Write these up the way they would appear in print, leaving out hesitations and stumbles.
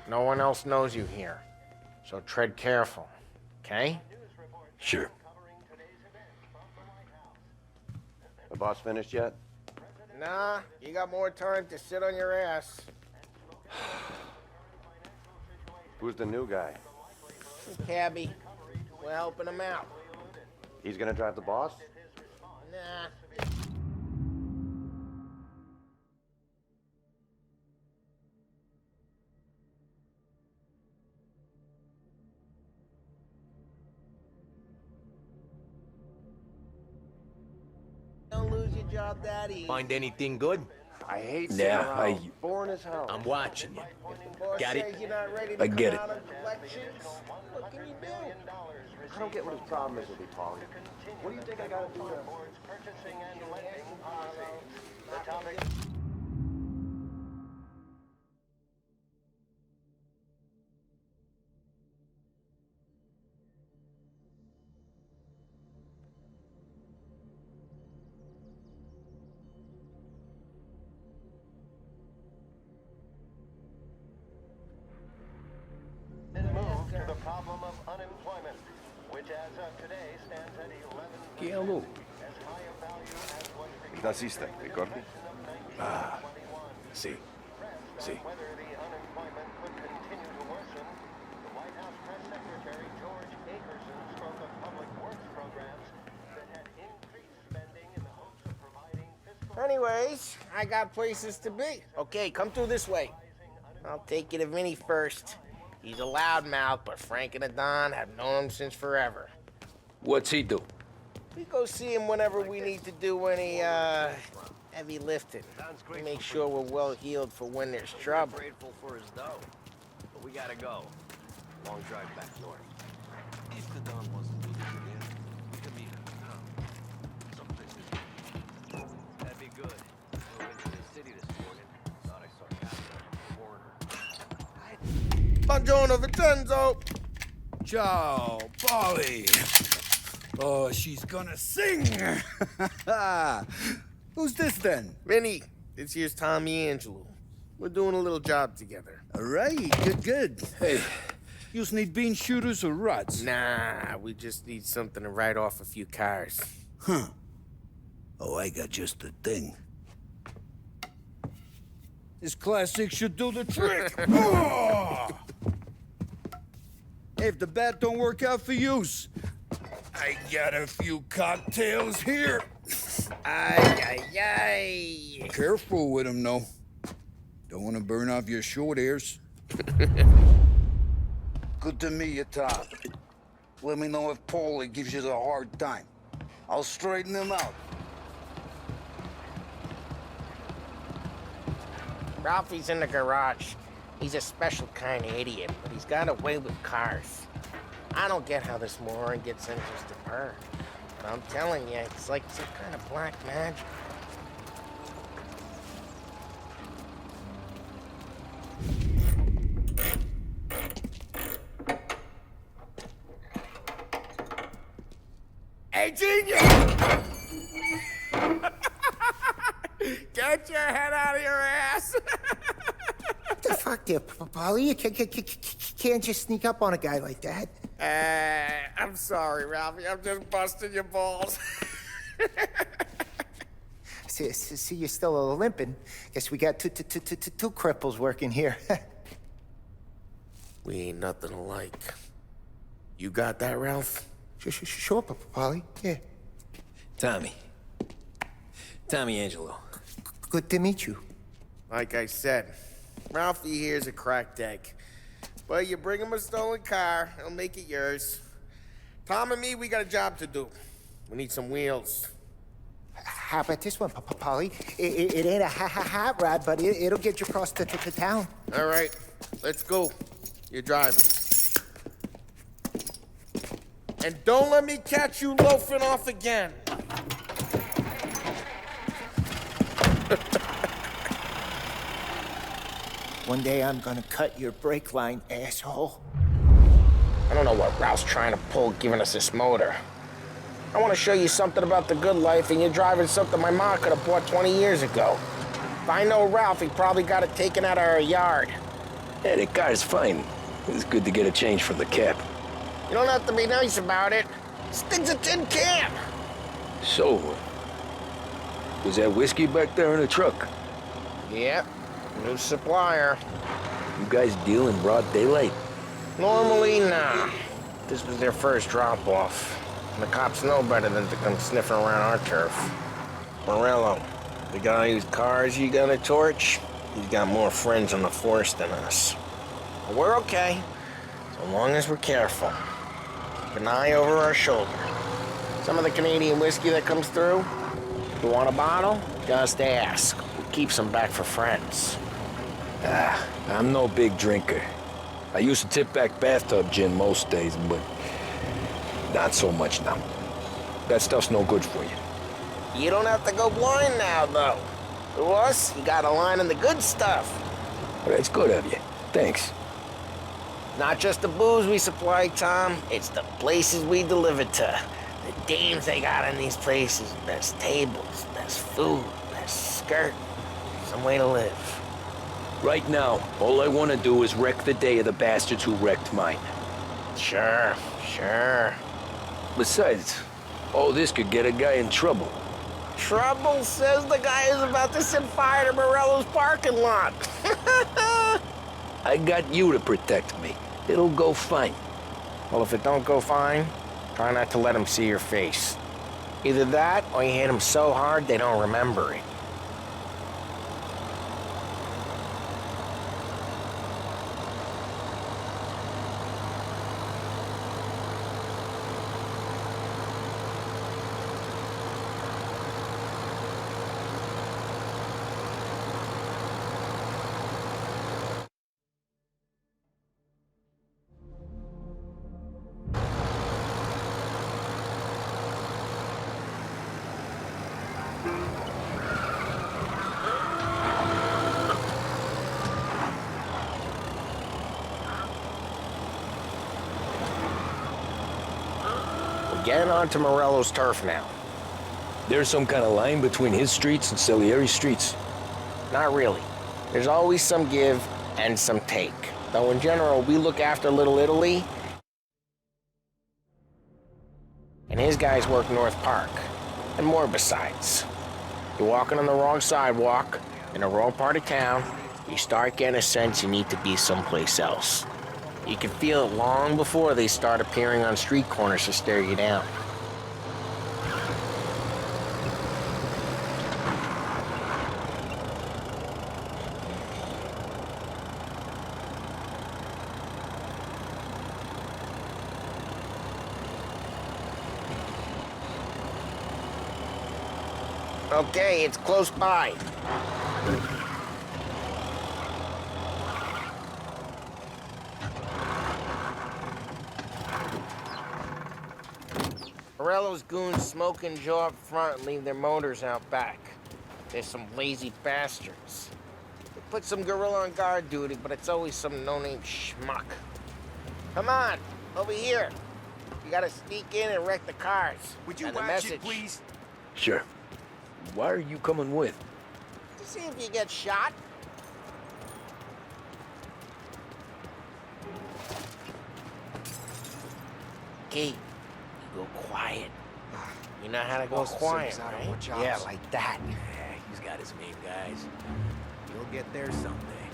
No one else knows you here. So tread careful, okay? Sure. The boss finished yet? Nah, you got more time to sit on your ass. Who's the new guy? Cabby, we're helping him out. He's gonna drive the boss? Nah. Don't lose your job that easy. Find anything good? I hate Yeah, boring as hell. I'm watching you. Boss Got it? says you're not ready to I get come it. out of elections. What can you do? I don't get what his problem is with me, Paulie. What do you think I gotta do to... Move to the problem of unemployment, which as of today stands at 11 Hello. as high a value as was Naciste, ricordi? Ah, sì. Sì. whether the unemployment could continue to worsen. The White House Press Secretary George Akerson spoke of public works programs that had increased spending in the hopes of providing fiscal... Anyways, I got places to be. Okay, come through this way. I'll take you to Vinny first. He's a loudmouth, but Frank and the Don have known him since forever. What's he do? We go see him whenever we need to do any, heavy lifting. We make sure we're well healed for when there's trouble. Grateful for his dough. But we gotta go. Long drive back north. If the Don wants to do this again, we can meet him in town. Someplace. That'd be good. Flew into the city this morning. Thought I saw Captain Warner. Buongiorno, Vincenzo! Ciao, Polly. Oh, she's gonna sing. Who's this then? Vinny, this here's Tommy Angelo. We're doing a little job together. All right, good. Hey, you need bean shooters or rods? Nah, we just need something to write off a few cars. Huh. Oh, I got just the thing. This classic should do the trick. Oh! If the bat don't work out for use, I got a few cocktails here. Ay, ay, ay. Careful with them, though. Don't want to burn off your short hairs. Good to meet you, Tom. Let me know if Paulie gives you the hard time. I'll straighten him out. Ralphie's in the garage. He's a special kind of idiot, but he's got a way with cars. I don't get how this moron gets interested in her. But I'm telling you, it's like some kind of black magic. Hey, genius! Get your head out of your ass! What the fuck there, Polly? You can't just sneak up on a guy like that. I'm sorry, Ralphie. I'm just busting your balls. See, you're still limping. Guess we got two cripples working here. We ain't nothing alike. You got that, Ralph? Sure, Polly. Yeah. Tommy Angelo. Good to meet you. Like I said, Ralphie here's a cracked egg. But you bring him a stolen car, he'll make it yours. Tom and me, we got a job to do. We need some wheels. How about this one, Polly? It ain't a hot rod, but it'll get you across to town. All right, let's go. You're driving. And don't let me catch you loafing off again. One day I'm gonna cut your brake line, asshole. I don't know what Ralph's trying to pull giving us this motor. I want to show you something about the good life, and you're driving something my mom could have bought 20 years ago. If I know Ralph, he probably got it taken out of our yard. Yeah, the car's fine. It's good to get a change from the cab. You don't have to be nice about it. This thing's a tin can. So, was that whiskey back there in the truck? Yep, new supplier. You guys deal in broad daylight? Normally, nah. This was their first drop-off. The cops know better than to come sniffing around our turf. Morello, the guy whose cars you got a torch, he's got more friends on the force than us. But we're okay, so long as we're careful. Keep an eye over our shoulder. Some of the Canadian whiskey that comes through, if you want a bottle, just ask. We keep some back for friends. I'm no big drinker. I used to tip back bathtub gin most days, but not so much now. That stuff's no good for you. You don't have to go blind now, though. To us, you got a line in the good stuff. Well, that's good of you. Thanks. Not just the booze we supply, Tom. It's the places we deliver to. The dames they got in these places. Best tables, best food, best skirt. Some way to live. Right now, all I want to do is wreck the day of the bastards who wrecked mine. Sure. Besides, all this could get a guy in trouble. Trouble says the guy is about to set fire to Morello's parking lot. I got you to protect me. It'll go fine. Well, if it don't go fine, try not to let him see your face. Either that, or you hit him so hard they don't remember it. Getting onto Morello's turf now. There's some kind of line between his streets and Salieri's streets. Not really. There's always some give and some take. Though in general, we look after Little Italy, and his guys work North Park, and more besides. You're walking on the wrong sidewalk, in the wrong part of town, you start getting a sense you need to be someplace else. You can feel it long before they start appearing on street corners to stare you down. Okay, it's close by. Morello's goons smoke and jaw up front and leave their motors out back. They're some lazy bastards. They put some gorilla on guard duty, but it's always some no-name schmuck. Come on, over here. You gotta sneak in and wreck the cars. Would you And the watch message, it, please? Sure. Why are you coming with? To see if you get shot. Okay, you go quiet. You know how to go quiet, right? Yeah, like that. Yeah, he's got his main guys. You'll get there someday.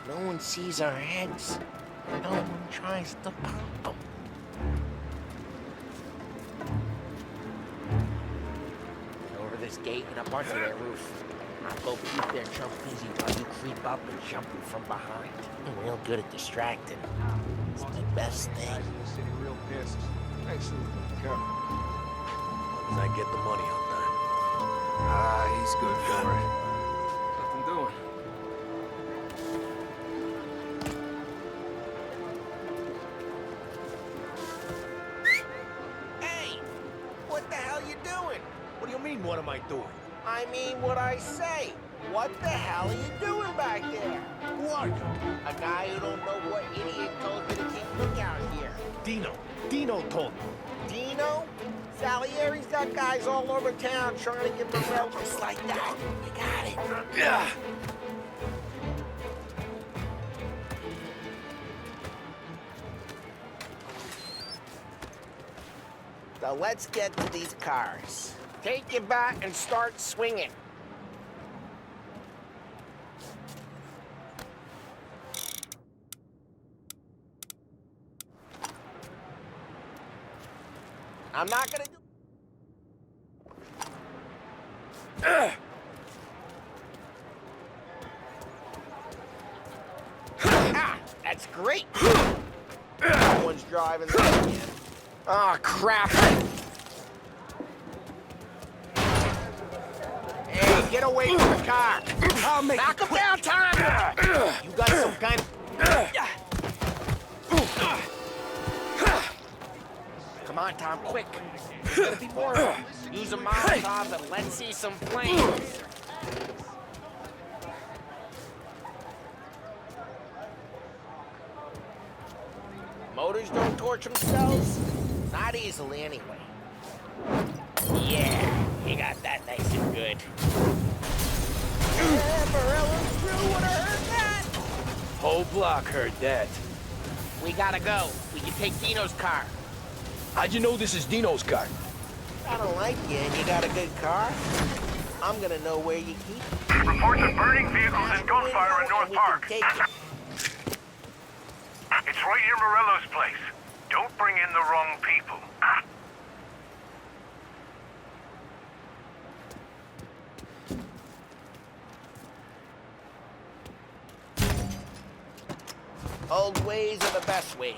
No one sees our heads. No one tries to pop them. Over this gate and up onto their roof. I'll go keep their chump busy while you creep up and jump them from behind. I'm real good at distracting. It's the best thing. Guys in the city real pissed. Actually, careful. As long as I get the money on time. Ah, he's good for it. Nothing doing. Hey! What the hell you doing? What do you mean, what am I doing? I mean what I say. What the hell are you doing back there? Who are you? A guy who don't know what idiot told you to keep lookout here. Dino. Dino told me. Dino? Salieri's got guys all over town trying to get Morello just like that. You got it. Yeah. So let's get to these cars. Take your bat and start swinging. I'm not gonna do... Ah, that's great. No one's driving that again. Oh, crap. Hey, get away from the car. I'll make Knock him down, Tom. You got some kind of... Come on, Tom, quick. There's gotta be more of them. Use a Molotov and let's see some flames. Motors don't torch themselves? Not easily, anyway. Yeah, you got that nice and good. Yeah, Morello's crew would have heard that. Whole block heard that. We gotta go. We can take Dino's car. How'd you know this is Dino's car? I don't like you and you got a good car. I'm gonna know where you keep it. Reports of burning vehicles and gunfire in North Park. Take it. It's right near Morello's place. Don't bring in the wrong people. Old ways are the best ways.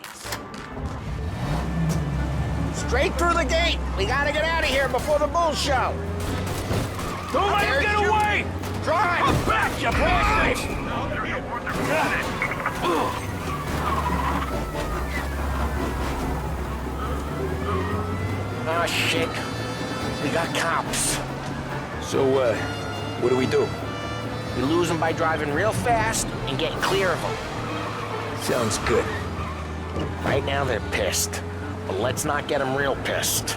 Straight through the gate. We gotta get out of here before the bull show. Don't let him get away! Drive! Come back, you bastard! Officers report they're grounded. Oh, shit. We got cops. So, what do we do? We lose them by driving real fast and getting clear of them. Sounds good. Right now they're pissed, but let's not get them real pissed.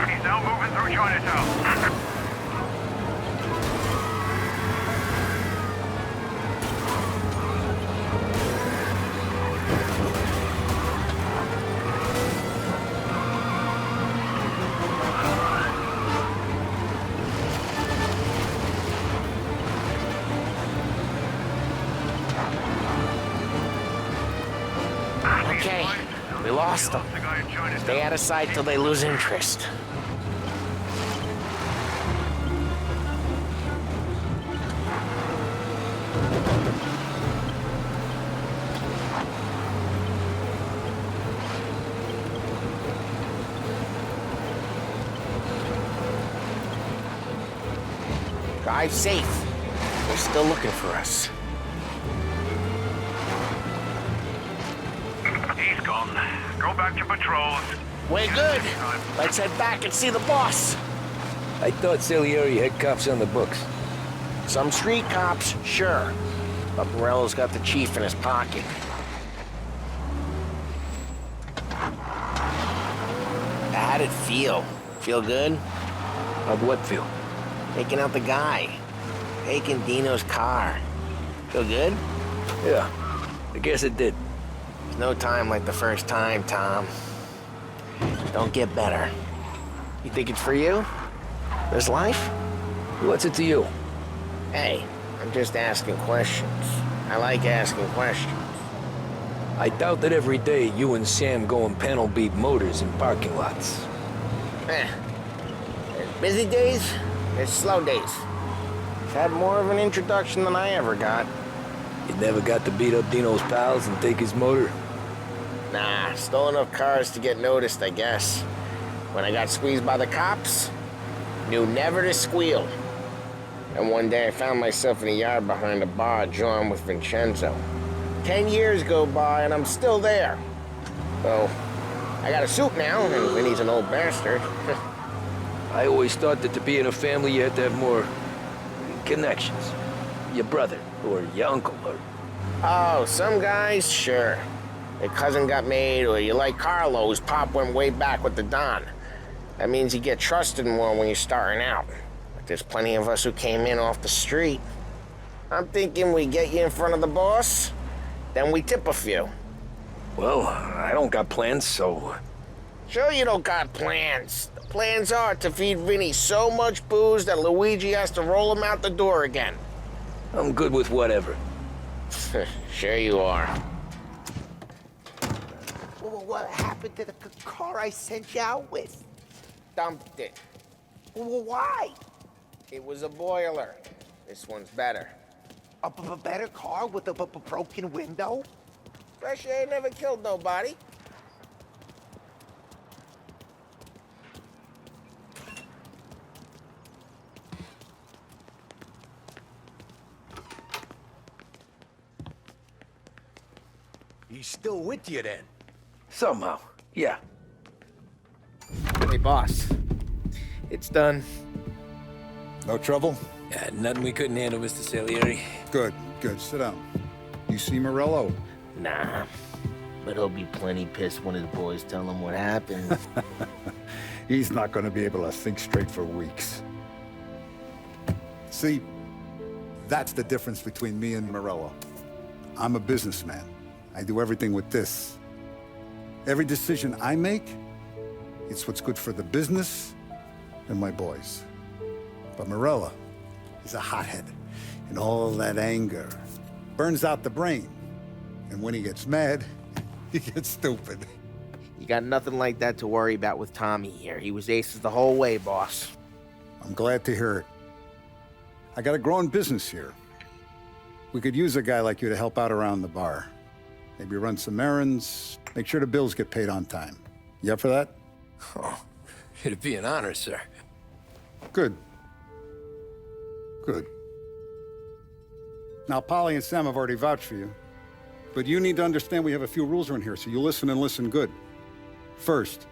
He's now moving through Chinatown. Okay, we lost them. The guy in Chinatown. Stay out of sight till they lose interest. Drive safe. They're still looking for us. He's gone. Go back to patrols. We're good. Let's head back and see the boss. I thought Salieri had cops on the books. Some street cops, sure. But Morello's got the chief in his pocket. How'd it feel? Feel good? How'd what feel? Taking out the guy. Taking Dino's car. Feel good? Yeah, I guess it did. There's no time like the first time, Tom. Don't get better. You think it's for you? This life? What's it to you? Hey, I'm just asking questions. I like asking questions. I doubt that every day you and Sam go and panel beat motors in parking lots. There's busy days, there's slow days. He's had more of an introduction than I ever got. You never got to beat up Dino's pals and take his motor? Nah, stole enough cars to get noticed, I guess. When I got squeezed by the cops, knew never to squeal. And one day I found myself in a yard behind a bar drawn with Vincenzo. 10 years go by and I'm still there. So, I got a suit now, and Vinny's an old bastard. I always thought that to be in a family you had to have more connections. Your brother, or your uncle, or... Oh, some guys, sure. Their cousin got made, or you like Carlo's, Pop went way back with the Don. That means you get trusted more when you're starting out. But there's plenty of us who came in off the street. I'm thinking we get you in front of the boss, then we tip a few. Well, I don't got plans, so... Sure you don't got plans. The plans are to feed Vinny so much booze that Luigi has to roll him out the door again. I'm good with whatever. Sure you are. What happened to the car I sent you out with? Dumped it. Why? It was a boiler. This one's better. A better car with a broken window? Fresh air never killed nobody. He's still with you then? Somehow, yeah. Hey, boss. It's done. No trouble? Yeah, nothing we couldn't handle, Mr. Salieri. Good, good. Sit down. You see Morello? Nah. But he'll be plenty pissed when his boys tell him what happened. He's not going to be able to think straight for weeks. See, that's the difference between me and Morello. I'm a businessman. I do everything with this. Every decision I make, it's what's good for the business and my boys. But Morello is a hothead, and all that anger burns out the brain. And when he gets mad, he gets stupid. You got nothing like that to worry about with Tommy here. He was aces the whole way, boss. I'm glad to hear it. I got a growing business here. We could use a guy like you to help out around the bar. Maybe run some errands, make sure the bills get paid on time. You up for that? Oh, it'd be an honor, sir. Good. Good. Now, Polly and Sam have already vouched for you. But you need to understand we have a few rules around here, so you listen and listen good. First,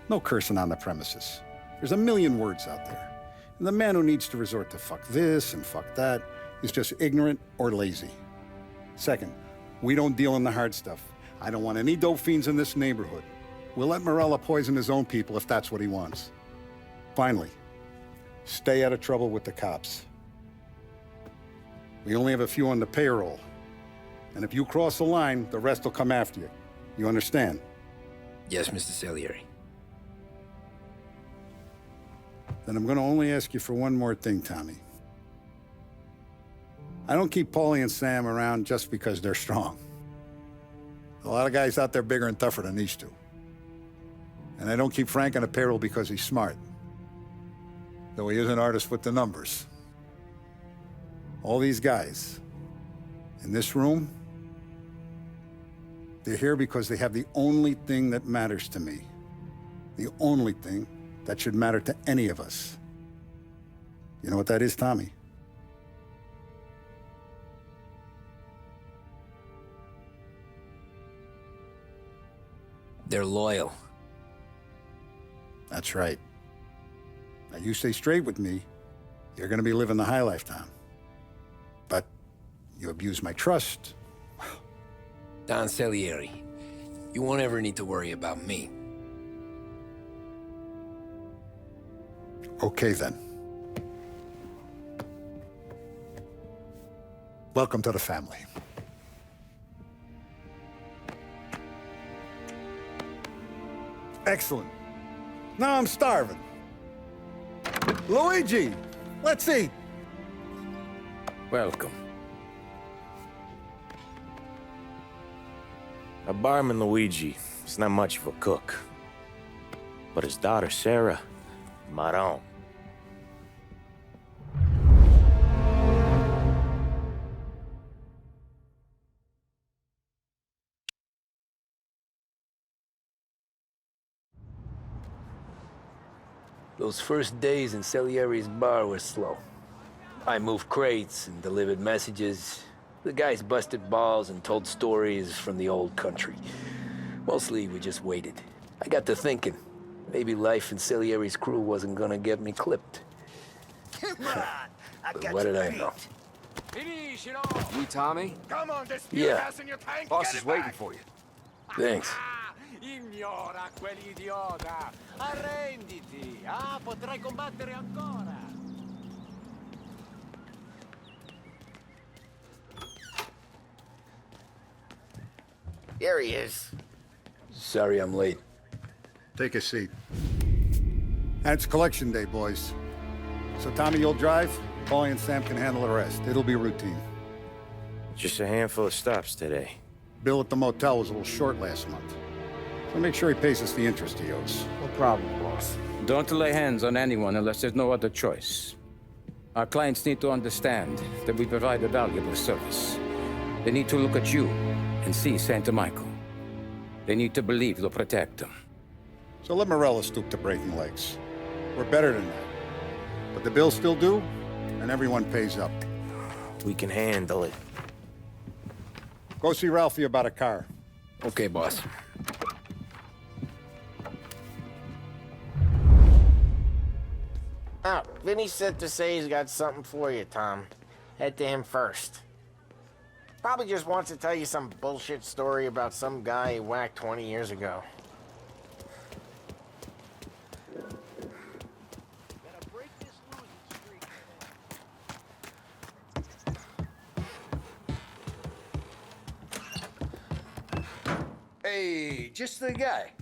no cursing on the premises. There's a million words out there. And the man who needs to resort to fuck this and fuck that is just ignorant or lazy. Second, we don't deal in the hard stuff. I don't want any dope fiends in this neighborhood. We'll let Morello poison his own people if that's what he wants. Finally, stay out of trouble with the cops. We only have a few on the payroll. And if you cross the line, the rest will come after you. You understand? Yes, Mr. Salieri. Then I'm gonna only ask you for one more thing, Tommy. I don't keep Paulie and Sam around just because they're strong. A lot of guys out there bigger and tougher than these two. And I don't keep Frank on the payroll because he's smart. Though he is an artist with the numbers. All these guys in this room, they're here because they have the only thing that matters to me. The only thing that should matter to any of us. You know what that is, Tommy? They're loyal. That's right. Now, you stay straight with me, you're gonna be living the high life, Tom. But you abuse my trust. Don Salieri, you won't ever need to worry about me. Okay, then. Welcome to the family. Excellent. Now I'm starving. Luigi, let's eat. Welcome. Our barman Luigi is not much of a cook. But his daughter Sarah, Maron. Those first days in Salieri's bar were slow. I moved crates and delivered messages. The guys busted balls and told stories from the old country. Mostly, we just waited. I got to thinking, maybe life in Salieri's crew wasn't gonna get me clipped. Come on, I But got what you did I beat. know? You Tommy? Come on, this Yeah. in your tank. Boss is waiting for you. Thanks. Ignora quell'idiota! Arrenditi! Potrai combattere ancora! Here he is. Sorry I'm late. Take a seat. And it's collection day, boys. So Tommy, you'll drive. Paulie and Sam can handle the rest. It'll be routine. Just a handful of stops today. Bill at the motel was a little short last month. So make sure he pays us the interest he owes. No problem, boss. Don't lay hands on anyone unless there's no other choice. Our clients need to understand that we provide a valuable service. They need to look at you and see Santa Michael. They need to believe you'll protect them. So let Morella stoop to breaking legs. We're better than that. But the bills still due, and everyone pays up. We can handle it. Go see Ralphie about a car. Okay, boss. Oh, Vinny said to say he's got something for you, Tom. Head to him first. Probably just wants to tell you some bullshit story about some guy he whacked 20 years ago. Hey, just the guy.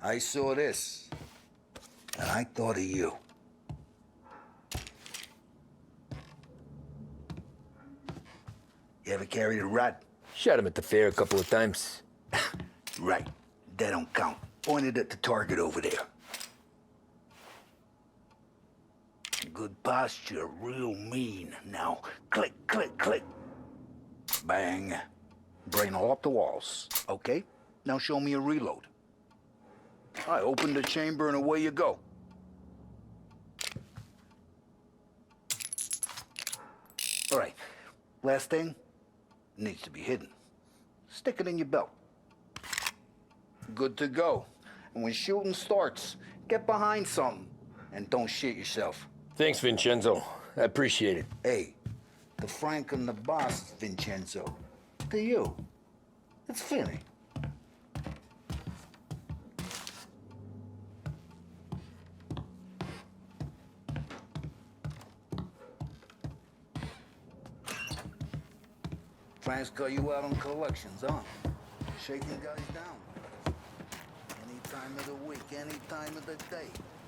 I saw this, and I thought of you. You ever carried a rod? Shot him at the fair a couple of times. Right. That don't count. Pointed at the target over there. Good posture, real mean. Now, click, click, click. Bang. Brain all up the walls. Okay, now show me a reload. I open the chamber and away you go. All right, last thing, needs to be hidden. Stick it in your belt. Good to go. And when shooting starts, get behind something and don't shit yourself. Thanks, Vincenzo. I appreciate it. Hey, the Frank and the boss, Vincenzo. To you. It's Finny. Frank's got you out on collections, huh? Shaking guys down. Any time of the week, any time of the day.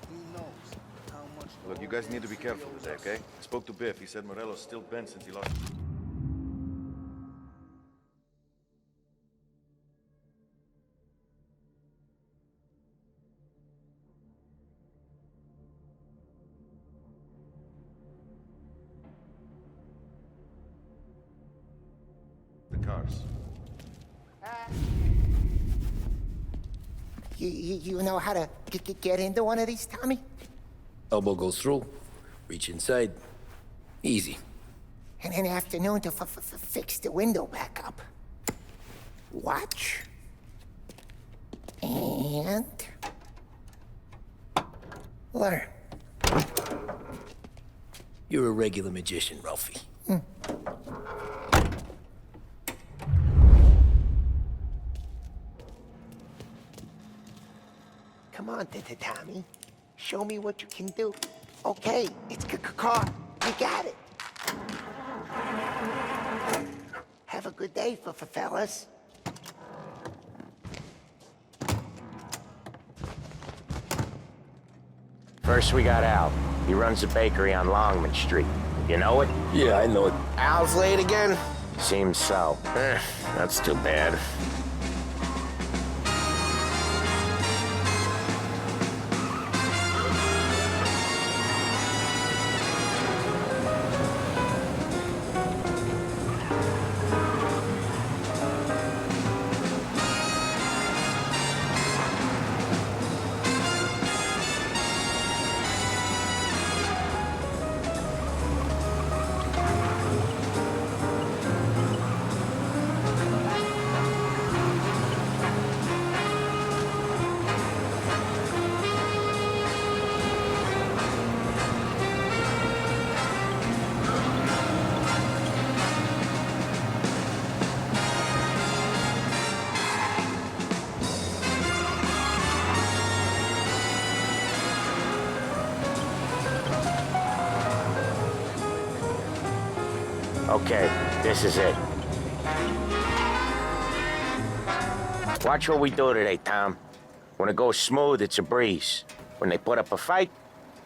He knows how much... Look, you guys need to be careful today, okay? I spoke to Biff. He said Morello's still bent since he lost... the cars. You know how to get into one of these, Tommy? Elbow goes through, reach inside. Easy. And in the afternoon to fix the window back up. Watch. And... learn. You're a regular magician, Ralphie. Come on, Tommy. Show me what you can do. Okay, it's car. You got it. Have a good day, fellas. First we got Al. He runs a bakery on Longman Street. You know it? Yeah, I know it. Al's late again? Seems so. That's too bad. Okay, this is it. Watch what we do today, Tom. When it goes smooth, it's a breeze. When they put up a fight,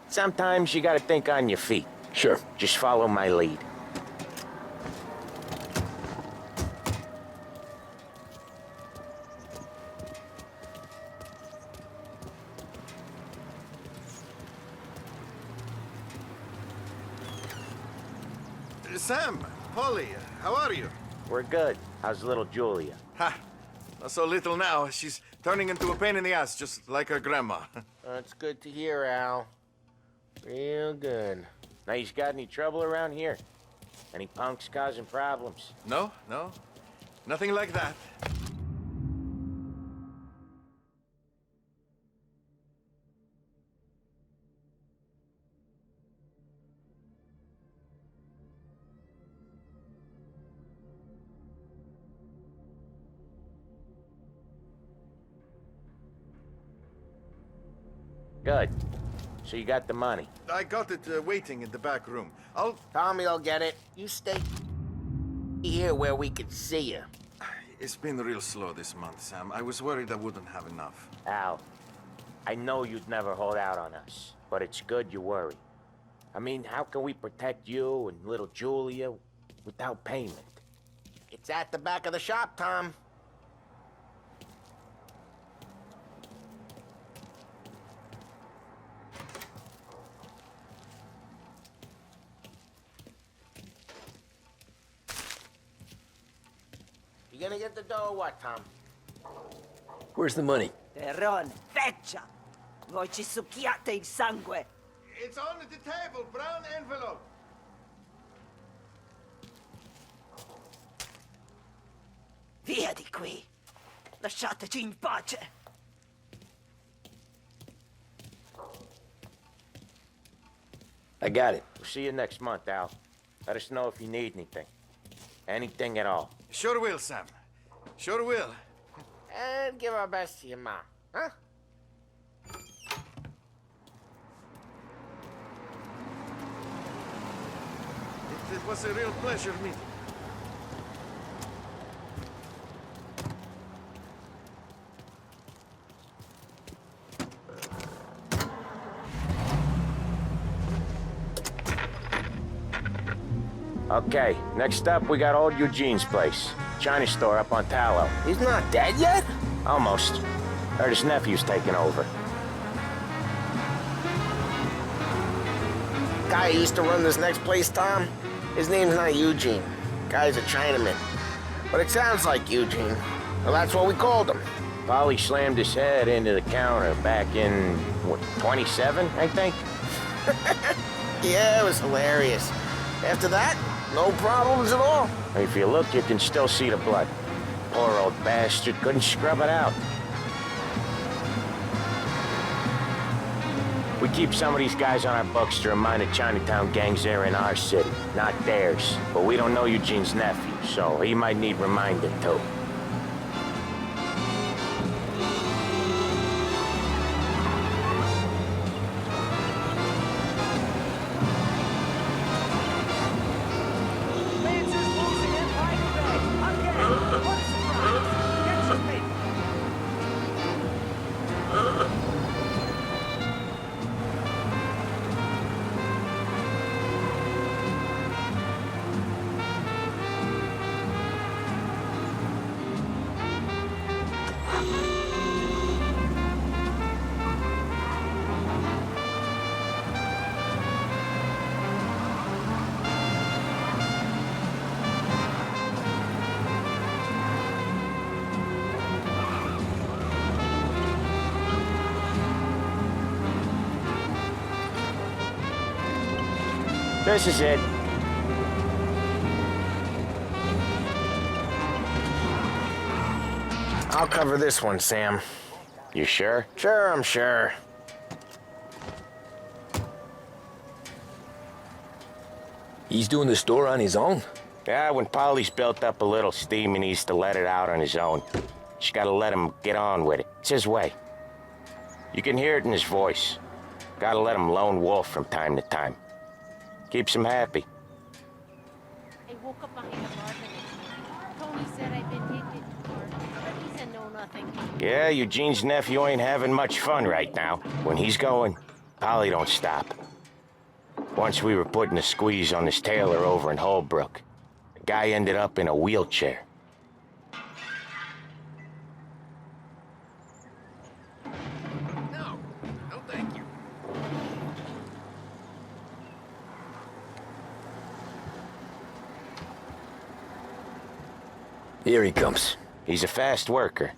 sometimes you gotta think on your feet. Sure. Just follow my lead. Sam, Polly, how are you? We're good. How's little Julia? Ha! Not so little now. She's turning into a pain in the ass, just like her grandma. That's good to hear, Al. Real good. Now, you got any trouble around here? Any punks causing problems? No, no. Nothing like that. Good. So you got the money. I got it waiting in the back room. I'll... Tommy will get it. You stay here where we can see you. It's been real slow this month, Sam. I was worried I wouldn't have enough. Al, I know you'd never hold out on us, but it's good you worry. I mean, how can we protect you and little Julia without payment? It's at the back of the shop, Tom. You gonna get the dough or what, Tom? Where's the money? Terron, feccia! Voi ci succhiate il sangue! It's on the table, brown envelope. Via di qui! Lasciateci in pace! I got it. We'll see you next month, Al. Let us know if you need anything. Anything at all. Sure will, Sam. Sure will. And give our best to your mom, huh? It was a real pleasure meeting. Okay, next up, we got old Eugene's place. China store up on Tallow. He's not dead yet? Almost. Heard his nephew's taking over. Guy who used to run this next place, Tom, his name's not Eugene. Guy's a Chinaman. But it sounds like Eugene. Well, that's what we called him. Polly slammed his head into the counter back in, what, 27, I think? Yeah, it was hilarious. After that, no problems at all. If you look, you can still see the blood. Poor old bastard couldn't scrub it out. We keep some of these guys on our books to remind the Chinatown gangs they're in our city, not theirs. But we don't know Eugene's nephew, so he might need reminding too. This is it. I'll cover this one, Sam. You sure? Sure, I'm sure. He's doing the store on his own? Yeah, when Polly's built up a little steam, he needs to let it out on his own. Just gotta let him get on with it. It's his way. You can hear it in his voice. Gotta let him lone wolf from time to time. Keeps him happy. woke up behind a bar the next morning. Tony said I'd been hit before, but he said no, nothing. Yeah, Eugene's nephew ain't having much fun right now. When he's going, Polly don't stop. Once we were putting a squeeze on this tailor over in Holbrook. The guy ended up in a wheelchair. No, no thank you. Here he comes. He's a fast worker.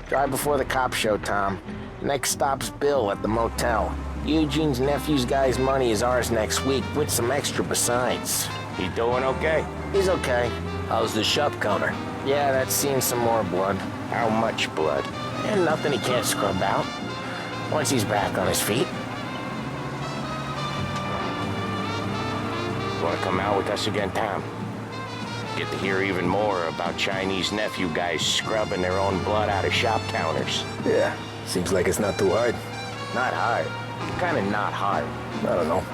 Drive before the cop show, Tom. Next stop's Bill at the motel. Eugene's nephew's guy's money is ours next week, with some extra besides. He doing okay? He's okay. How's the shop counter? Yeah, that's seeing some more blood. How much blood? And nothing he can't scrub out. Once he's back on his feet. Want to come out with us again, Tom? Get to hear even more about Chinese nephew guys scrubbing their own blood out of shop counters. Yeah, seems like it's not too hard. Not hard. Kinda not hard. I don't know.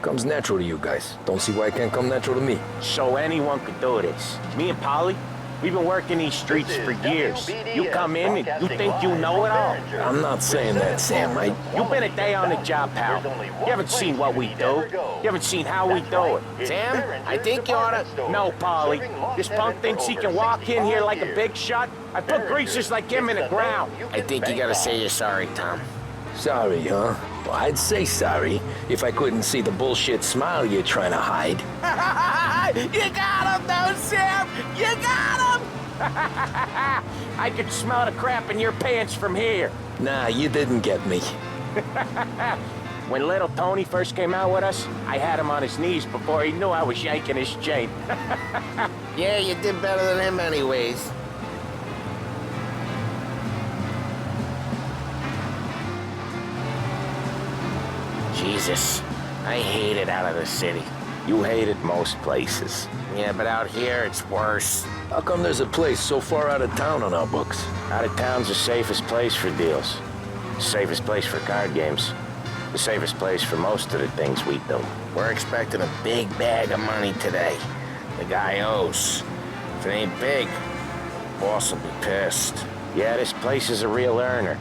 Comes natural to you guys. Don't see why it can't come natural to me. So anyone could do this. Me and Polly, we've been working these streets for years. You come in and you think you know it all. I'm not saying that, Sam. You've been a day on the job, pal. You haven't seen what we do. You haven't seen how we do it. Sam, I think you oughta... No, Polly. This punk thinks he can walk in here like a big shot. I put greasers like him in the ground. I think you gotta say you're sorry, Tom. Sorry, huh? Well, I'd say sorry if I couldn't see the bullshit smile you're trying to hide. You got him, though, Sam! You got him! I could smell the crap in your pants from here. Nah, you didn't get me. When little Tony first came out with us, I had him on his knees before he knew I was yanking his chain. Yeah, you did better than him anyways. Jesus, I hate it out of the city. You hated most places. Yeah, but out here, it's worse. How come there's a place so far out of town on our books? Out of town's the safest place for deals. The safest place for card games. The safest place for most of the things we do. We're expecting a big bag of money today. The guy owes. If it ain't big, the boss will be pissed. Yeah, this place is a real earner.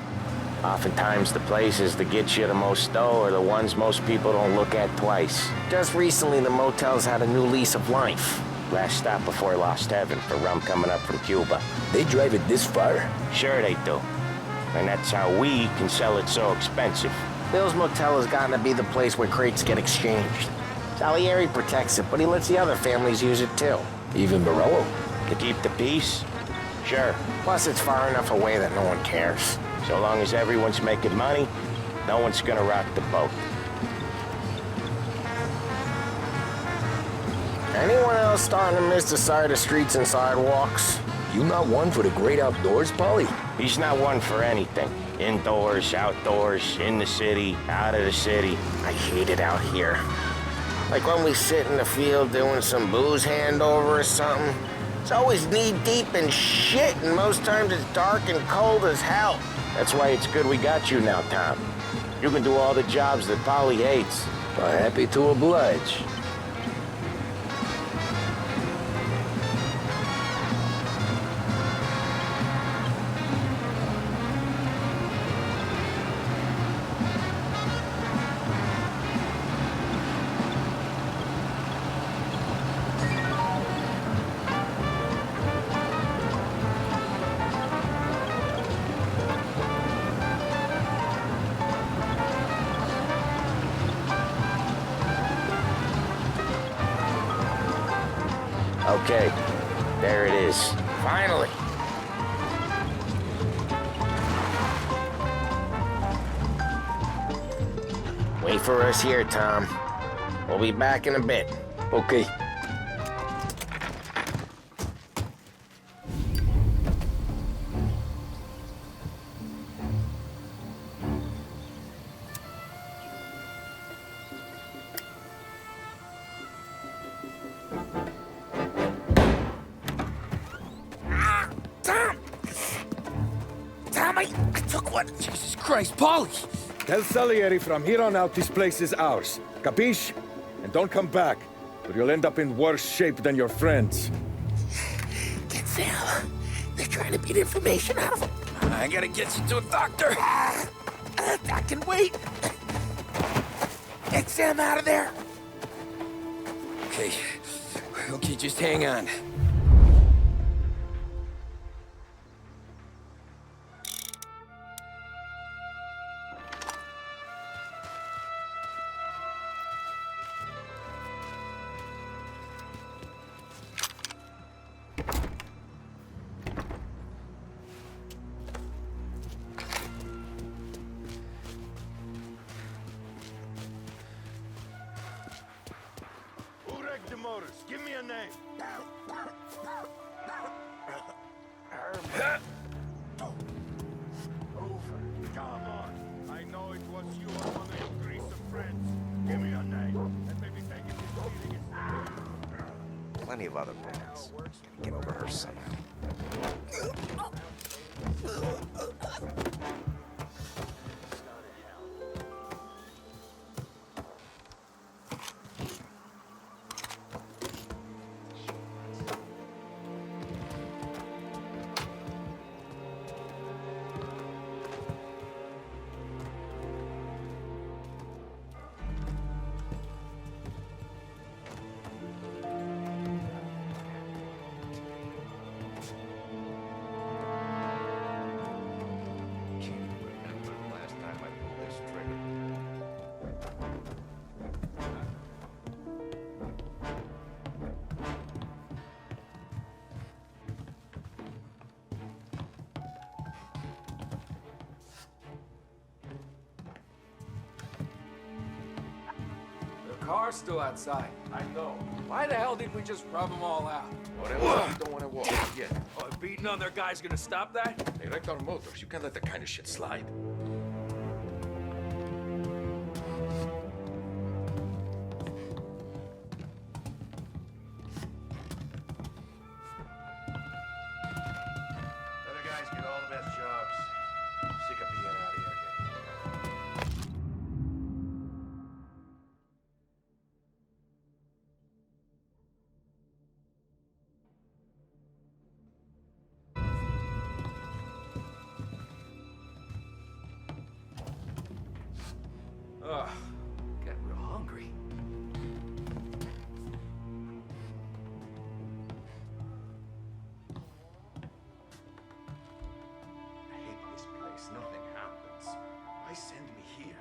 Oftentimes the places that get you the most dough are the ones most people don't look at twice. Just recently, the motel's had a new lease of life. Last stop before Lost Heaven for rum coming up from Cuba. They drive it this far? Sure they do. And that's how we can sell it so expensive. Bill's motel has gotten to be the place where crates get exchanged. Salieri protects it, but he lets the other families use it too. Even Morello? To keep the peace? Sure. Plus, it's far enough away that no one cares. So long as everyone's making money, no one's gonna rock the boat. Anyone else starting to miss the side of streets and sidewalks? You not one for the great outdoors, Polly? He's not one for anything. Indoors, outdoors, in the city, out of the city. I hate it out here. Like when we sit in the field doing some booze handover or something. It's always knee-deep in shit, and most times it's dark and cold as hell. That's why it's good we got you now, Tom. You can do all the jobs that Polly hates. Well, happy to oblige. Okay, there it is. Finally. Wait for us here, Tom. We'll be back in a bit. Okay. I took one. Jesus Christ, Polly! Tell Salieri from here on out this place is ours. Capiche? And don't come back, or you'll end up in worse shape than your friends. Get Sam. They're trying to beat information out of him. I gotta get you to a doctor. I can wait. Get Sam out of there. Okay. Okay, just hang on. Give me a name. Come on. I know it was you or one of your greasy friends. Give me a name. And maybe take it this serious. Plenty of other bands. Get over her somehow. Car's still outside. I know. Why the hell didn't we just rub them all out? Whatever, you don't want to walk. Yeah. Oh, beating on their guys gonna stop that? They wrecked our motors. You can't let that kind of shit slide. Other guys get all the best jobs. Sick of being out here again. Ugh, getting real hungry. I hate this place. Nothing happens. Why send me here?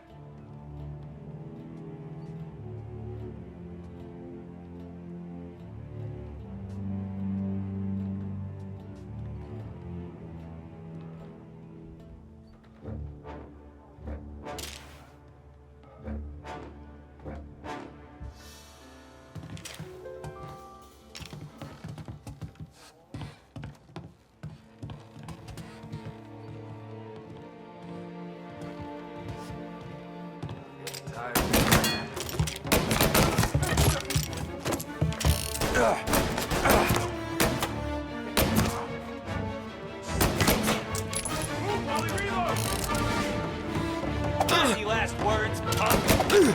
Any last words, punk?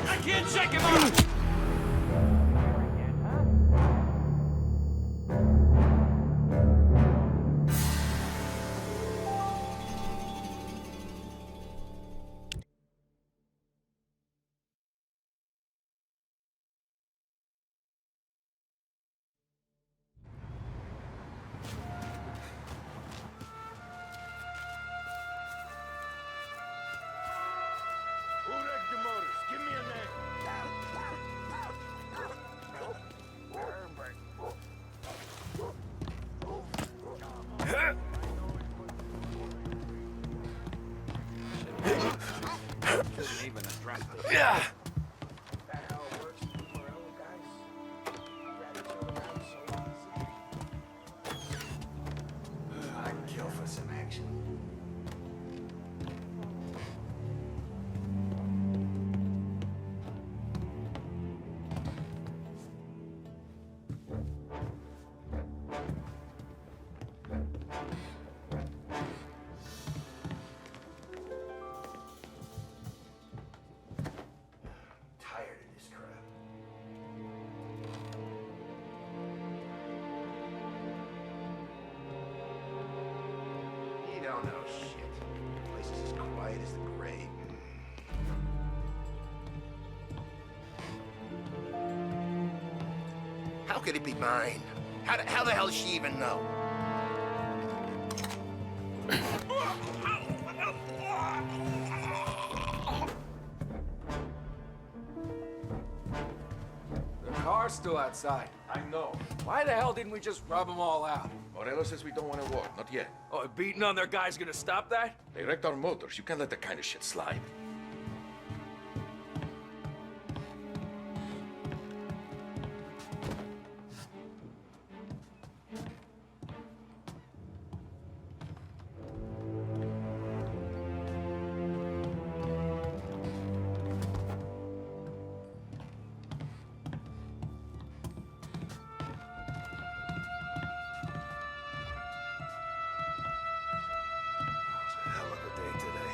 I can't check him out! Who wrecked the motors? Give me a name. down now. Shit. The place is as quiet as the grave. How could it be mine? How the hell does she even know? The car's still outside. I know. Why the hell didn't we just rub them all out? Morello says we don't want to war. Not yet. Oh, beating on their guys gonna stop that? They wrecked our motors. You can't let that kind of shit slide. Hell of a day today.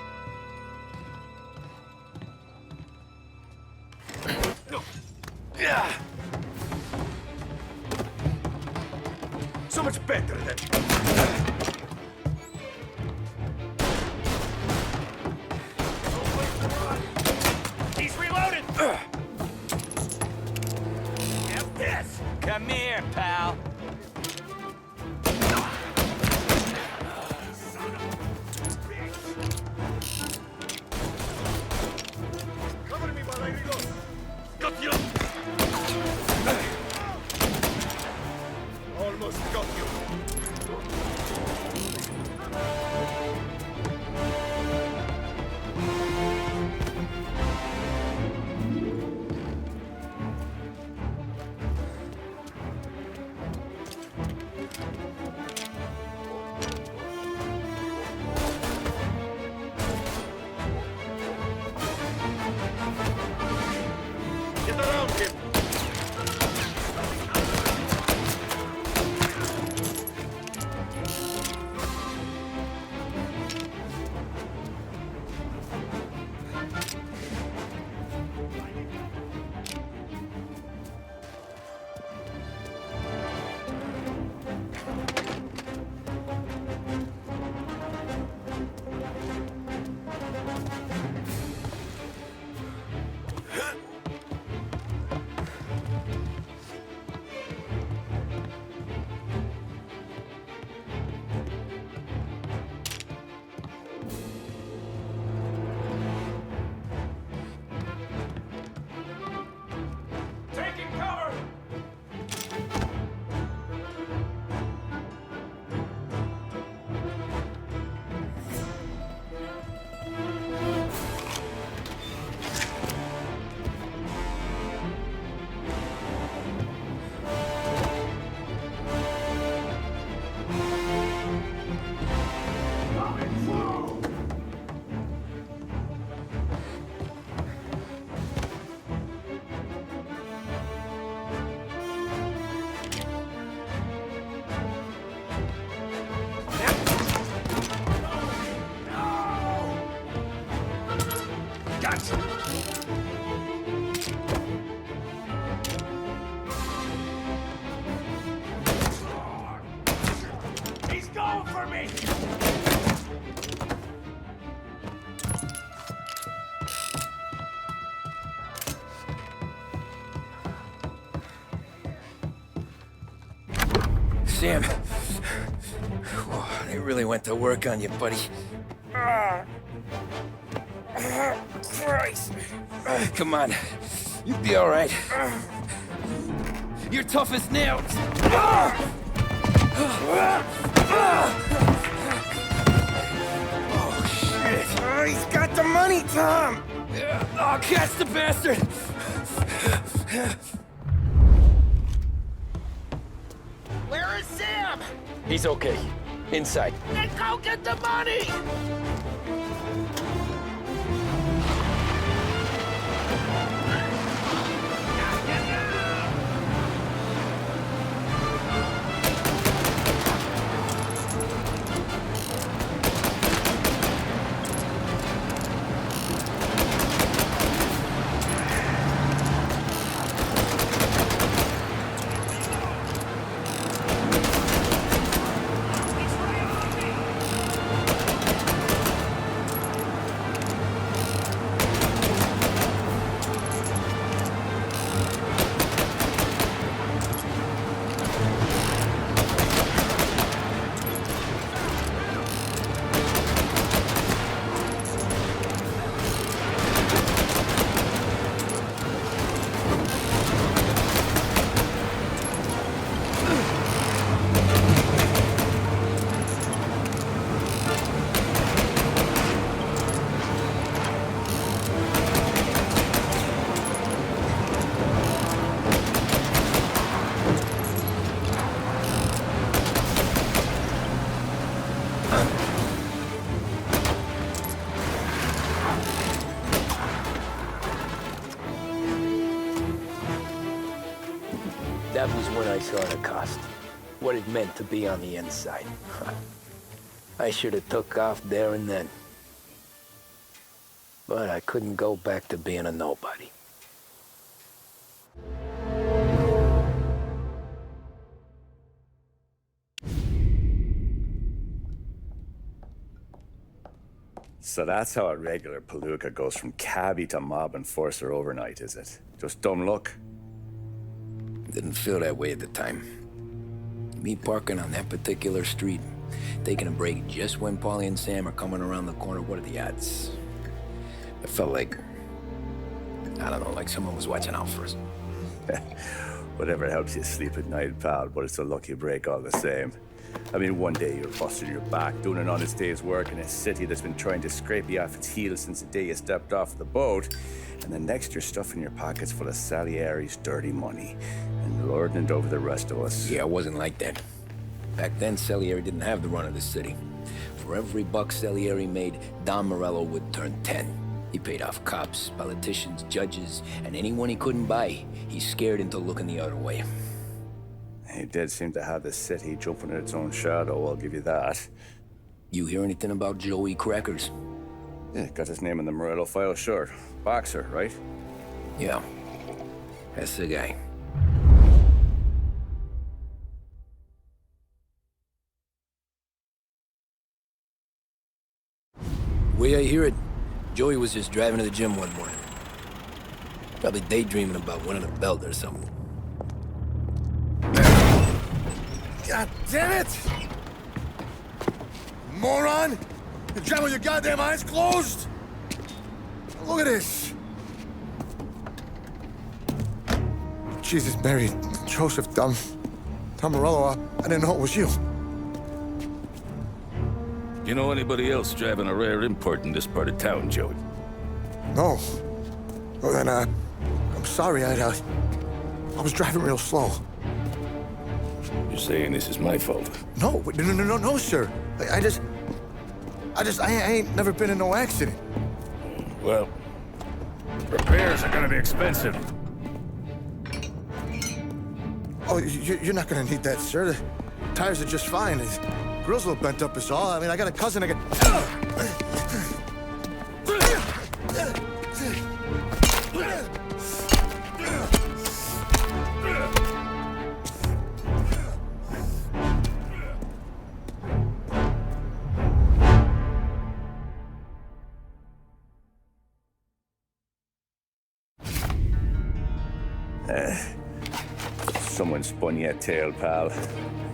Yeah. So much better than. He's reloaded! Have this! Come here, pal. Cover me while I reload. Got you! Almost got you. Get around him! Taking cover! Gotcha! He's going for me! Sam, whoa, they really went to work on you, buddy. Christ. Come on. You'll be all right. You're tough as nails. Oh, shit. Oh, he's got the money, Tom. Oh, catch the bastard. Where is Sam? He's okay. Inside. Then go get the money! That was when I saw the cost. What it meant to be on the inside. I should have took off there and then. But I couldn't go back to being a nobody. So that's how a regular palooka goes from cabbie to mob enforcer overnight, is it? Just dumb luck? Didn't feel that way at the time. Me parking on that particular street, taking a break just when Paulie and Sam are coming around the corner, what are the odds? It felt like, I don't know, like someone was watching out for us. Whatever helps you sleep at night, pal, but it's a lucky break all the same. I mean, one day you're busting your back, doing an honest day's work in a city that's been trying to scrape you off its heels since the day you stepped off the boat, and the next you're stuffing your pockets full of Salieri's dirty money and lording it over the rest of us. Yeah, it wasn't like that. Back then, Salieri didn't have the run of the city. For every buck Salieri made, Don Morello would turn 10. He paid off cops, politicians, judges, and anyone he couldn't buy, he scared into looking the other way. He did seem to have the city jumping at its own shadow, I'll give you that. You hear anything about Joey Crackers? Yeah, got his name in the Morello file, sure. Boxer, right? Yeah, that's the guy. The way I hear it, Joey was just driving to the gym one morning. Probably daydreaming about winning a belt or something. God damn it! Moron! You're driving with your goddamn eyes closed? Look at this! Jesus, Mary, Joseph, Tom Morello, I didn't know it was you. You know anybody else driving a rare import in this part of town, Joey? No. Well, then, I'm sorry, I was driving real slow. You're saying this is my fault? No, no, sir. I ain't never been in no accident. Well, repairs are gonna be expensive. Oh, you're not gonna need that, sir. The tires are just fine. The grill's a little bent up is all. I mean, I got a cousin I can... Someone spun you a tail, pal.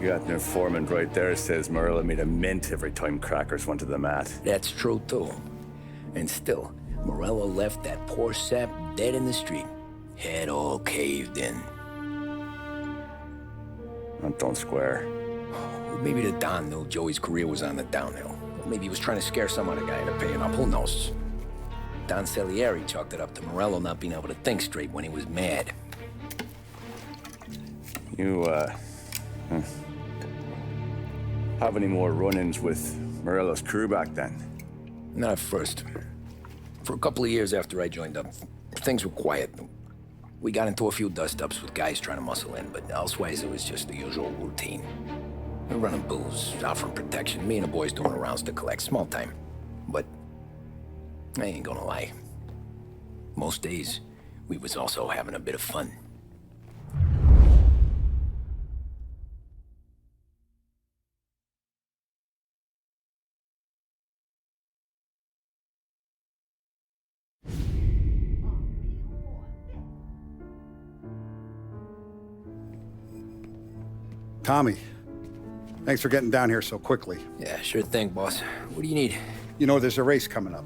You got an informant right there says Morello made a mint every time Crackers went to the mat. That's true, too. And still, Morello left that poor sap dead in the street. Head all caved in. That don't square. Maybe the Don knew Joey's career was on the downhill. Or maybe he was trying to scare some other guy into paying up. Who knows? Don Salieri chalked it up to Morello not being able to think straight when he was mad. You, have any more run-ins with Morello's crew back then? Not at first. For a couple of years after I joined up, things were quiet. We got into a few dust-ups with guys trying to muscle in, but elsewise it was just the usual routine. We're running booze, offering protection, me and the boys doing rounds to collect, small time. But I ain't gonna lie. Most days, we was also having a bit of fun. Tommy, thanks for getting down here so quickly. Yeah, sure thing, boss. What do you need? You know, there's a race coming up.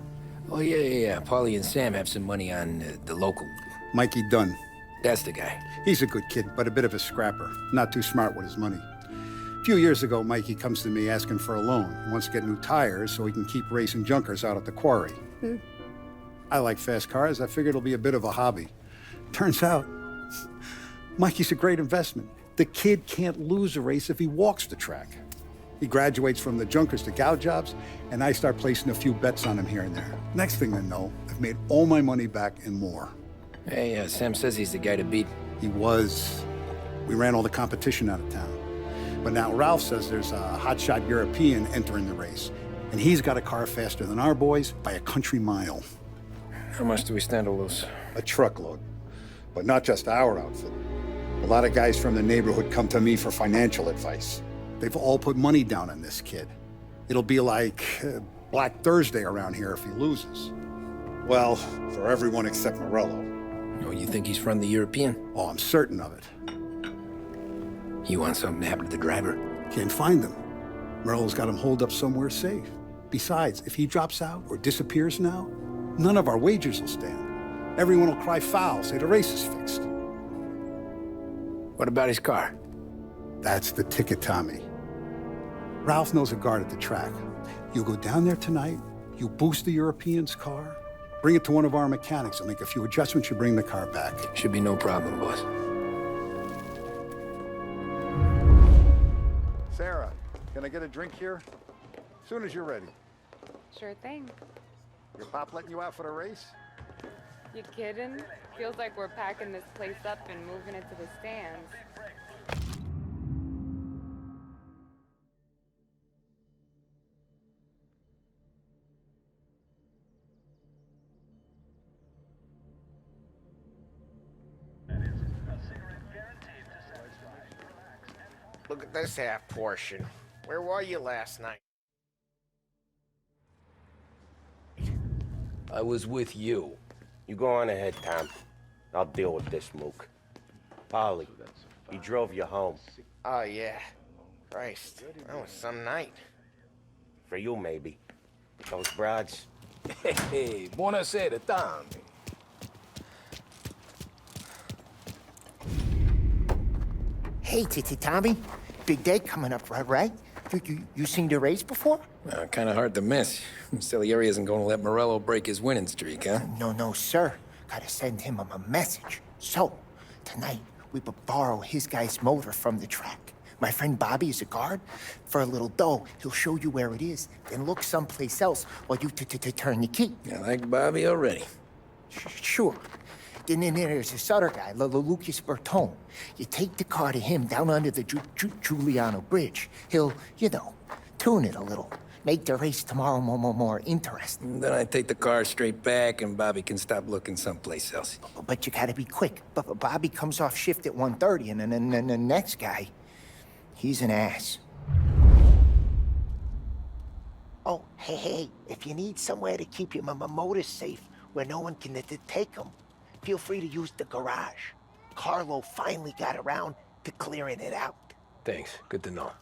Oh, yeah. Paulie and Sam have some money on the local. Mikey Dunn. That's the guy. He's a good kid, but a bit of a scrapper. Not too smart with his money. A few years ago, Mikey comes to me asking for a loan. He wants to get new tires so he can keep racing junkers out at the quarry. I like fast cars. I figured it'll be a bit of a hobby. Turns out, Mikey's a great investment. The kid can't lose a race if he walks the track. He graduates from the junkers to gal jobs, and I start placing a few bets on him here and there. Next thing I know, I've made all my money back and more. Hey, Sam says he's the guy to beat. He was. We ran all the competition out of town. But now Ralph says there's a hotshot European entering the race, and he's got a car faster than our boys by a country mile. How much do we stand to lose? A truckload. But not just our outfit. A lot of guys from the neighborhood come to me for financial advice. They've all put money down on this kid. It'll be like Black Thursday around here if he loses. Well, for everyone except Morello. Oh, you think he's from the European? Oh, I'm certain of it. You want something to happen to the driver? Can't find him. Morello's got him holed up somewhere safe. Besides, if he drops out or disappears now, none of our wagers will stand. Everyone will cry foul, say the race is fixed. What about his car? That's the ticket, Tommy. Ralph knows a guard at the track. You go down there tonight, you boost the European's car, bring it to one of our mechanics, and make a few adjustments, you bring the car back. Should be no problem, boss. Sarah, can I get a drink here? As soon as you're ready. Sure thing. Your pop letting you out for the race? You kidding? Feels like we're packing this place up and moving it to the stands. Look at this half portion. Where were you last night? I was with you. You go on ahead, Tom. I'll deal with this mook. Polly, he drove you home. Oh, yeah. Christ, that was some night. For you, maybe. Those broads. Hey, buonasera, Tom. Hey, Tommy. Big day coming up, right? You seen the race before? Kind of hard to miss. Salieri isn't going to let Morello break his winning streak, huh? No, sir. Gotta send him a message. So, tonight, we borrow his guy's motor from the track. My friend Bobby is a guard. For a little dough, he'll show you where it is, then look someplace else while you turn the key. I like Bobby already. Sure. Then there's this other guy, Lucas Bertone. You take the car to him down under the Giuliano Bridge. He'll, tune it a little. Make the race tomorrow more interesting. Then I take the car straight back and Bobby can stop looking someplace else. But you gotta be quick. But Bobby comes off shift at 1:30, and then the next guy, he's an ass. Oh, hey, if you need somewhere to keep your motor safe where no one can take them, feel free to use the garage. Carlo finally got around to clearing it out. Thanks. Good to know.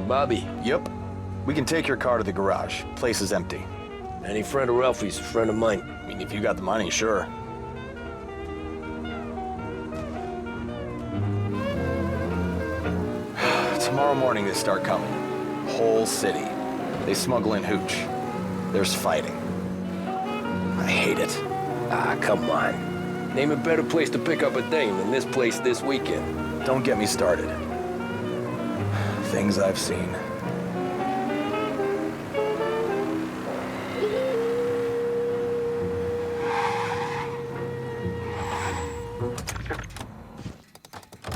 Bobby? Yep. We can take your car to the garage. Place is empty. Any friend of Ralphie's, a friend of mine. I mean, if you got the money, sure. Tomorrow morning they start coming. Whole city. They smuggle in hooch. There's fighting. I hate it. Ah, come on. Name a better place to pick up a dame than this place this weekend. Don't get me started. Things I've seen.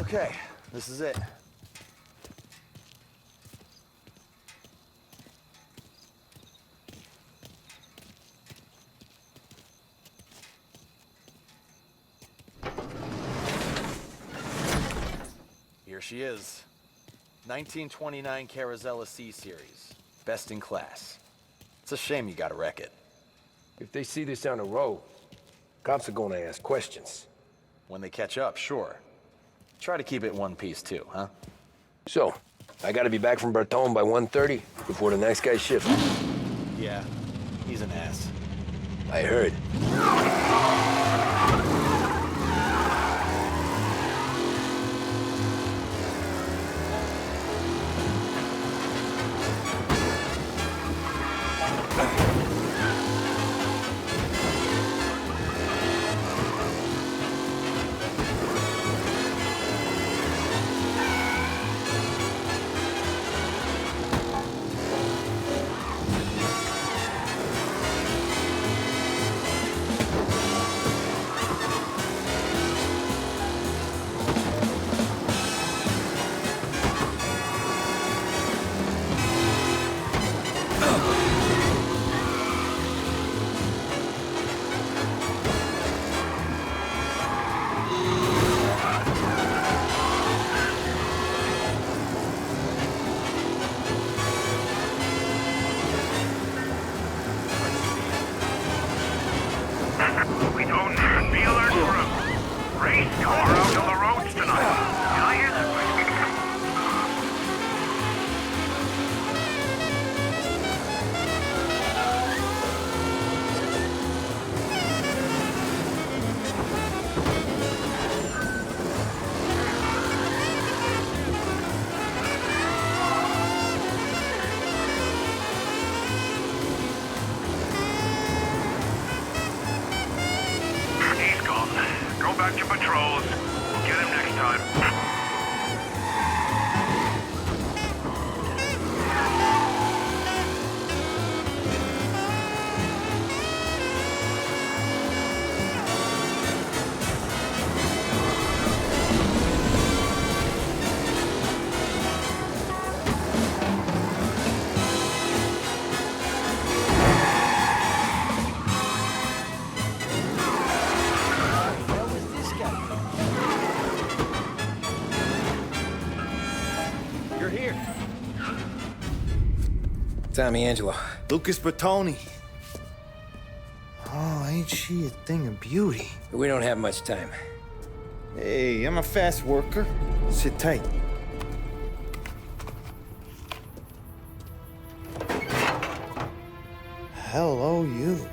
Okay, this is it. Here she is. 1929 Carazella C Series. Best in class. It's a shame you gotta wreck it. If they see this on the road, cops are gonna ask questions. When they catch up, sure. Try to keep it one piece too, huh? So, I gotta be back from Bertone by 1:30 before the next guy's shift. Yeah, he's an ass. I heard. back to patrols. We'll get him next time. Tommy Angelo. Lucas Bertoni. Oh, ain't she a thing of beauty? We don't have much time. Hey, I'm a fast worker. Sit tight. Hello, you.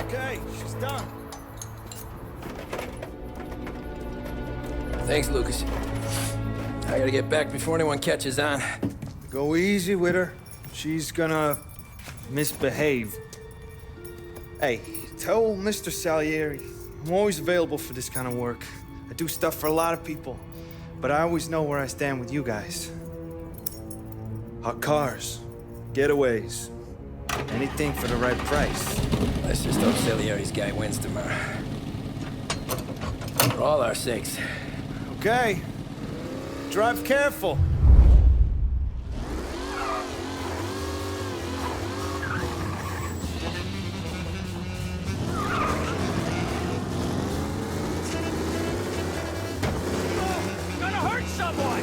Okay, she's done. Thanks, Lucas. I gotta get back before anyone catches on. Go easy with her. She's gonna misbehave. Hey, tell Mr. Salieri I'm always available for this kind of work. I do stuff for a lot of people, but I always know where I stand with you guys. Hot cars, getaways, anything for the right price. Let's just hope Salieri's guy wins tomorrow. For all our sakes. Okay. Drive careful. Gonna hurt someone!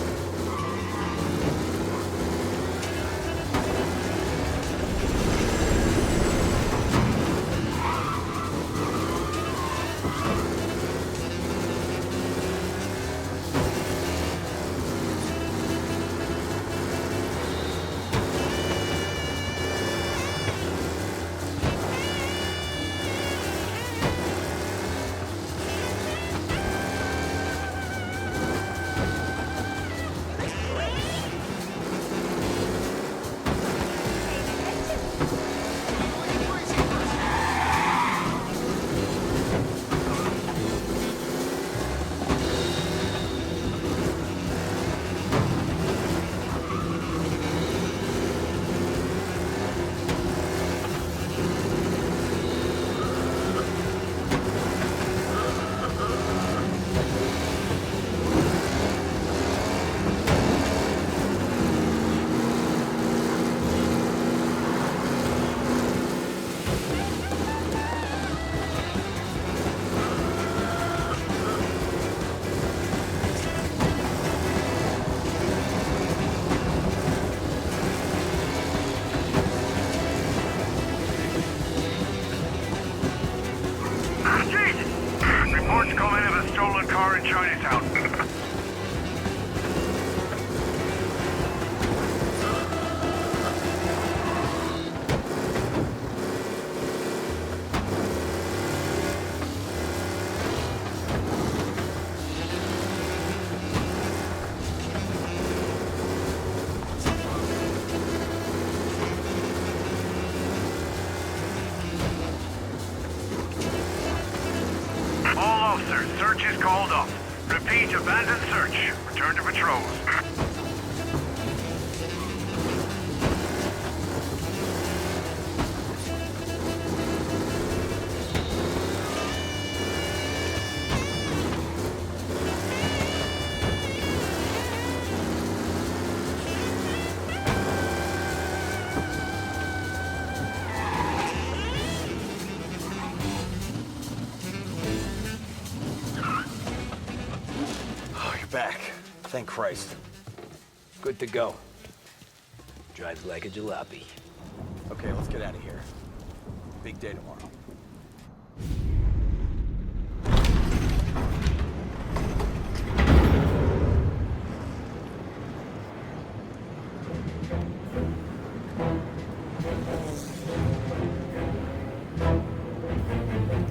Repeat, abandoned search. Return to patrols. Back. Thank Christ. Good to go. Drives like a jalopy. Okay, let's get out of here. Big day tomorrow.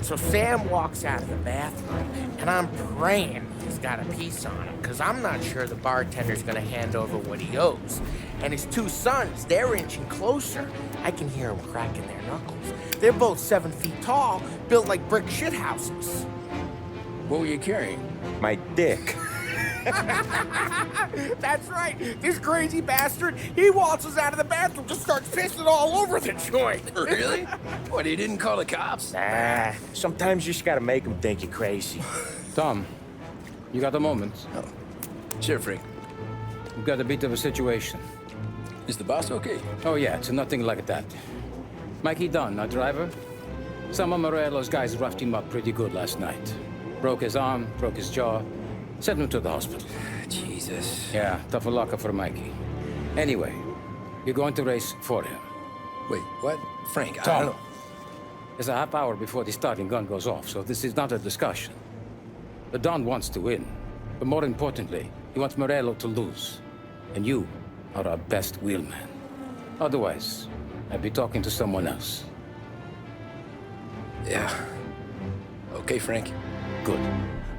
So Sam walks out of the bathroom, and I'm praying he's got a piece on him, because I'm not sure the bartender's gonna hand over what he owes. And his two sons, they're inching closer. I can hear them cracking their knuckles. They're both 7 feet tall, built like brick shithouses. What were you carrying? My dick. That's right. This crazy bastard, he waltzes out of the bathroom, just starts pissing all over the joint. Really? What, he didn't call the cops? Nah, sometimes you just gotta make them think you're crazy. Tom, you got a moment? Oh. Sure, Frank. We've got a bit of a situation. Is the boss okay? Oh yeah, it's nothing like that. Mikey Dunn, our driver. Some of Morello's guys roughed him up pretty good last night. Broke his arm, broke his jaw. Sent him to the hospital. Jesus. Yeah, tough luck for Mikey. Anyway, you're going to race for him. Wait, what? Frank, I Tom, don't... there's a half hour before the starting gun goes off, so this is not a discussion. The Don wants to win, but more importantly, he wants Morello to lose. And you are our best wheelman. Otherwise, I'd be talking to someone else. Yeah. Okay, Frank. Good.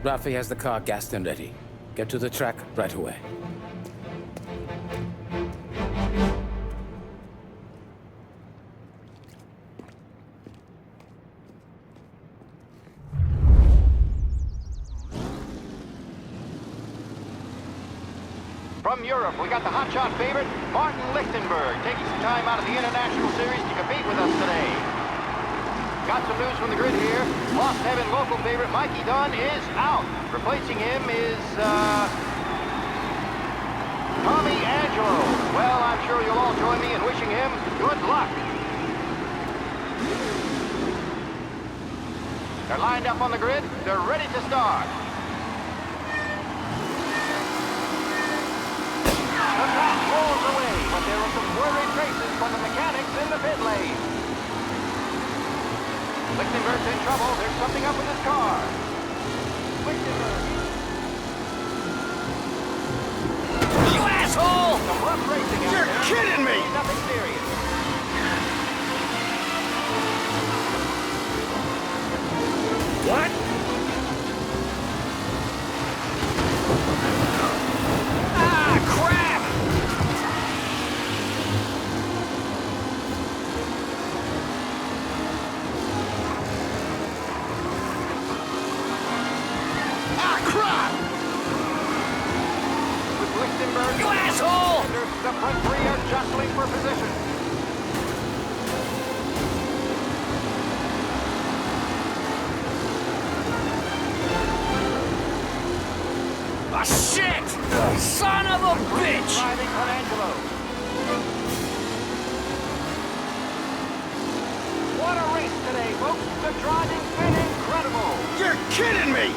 Rafi has the car gassed and ready. Get to the track right away. From Europe, we got the hotshot favorite, Martin Lichtenberg, taking some time out of the International Series to compete with us today. Got some news from the grid here. Lost Heaven local favorite Mikey Dunn is out. Replacing him is, Tommy Angelo. Well, I'm sure you'll all join me in wishing him good luck. They're lined up on the grid. They're ready to start. The track rolls away, but there are some worried faces from the mechanics in the pit lane. Lichtenberg's in trouble. There's something up with his car. Lichtenberg. You asshole! Some rough racing out You're there. kidding me! Nothing serious. What? Ah, crap! Ah, crap! With Lichtenberg, You asshole! the front three are jostling for position. Ah, shit! Son of a bitch! Driving on Angelo. What a race today, folks. The driving's been incredible. You're kidding me!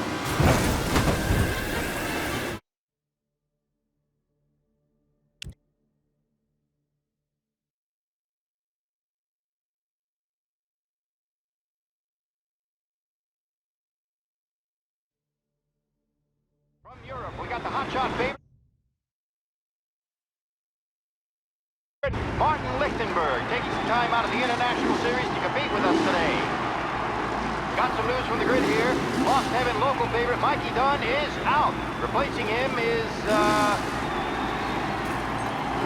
From Europe, we got the hotshot favorite, Martin Lichtenberg, taking some time out of the International Series to compete with us today. Got some news from the grid here. Lost Heaven local favorite Mikey Dunn is out. Replacing him is,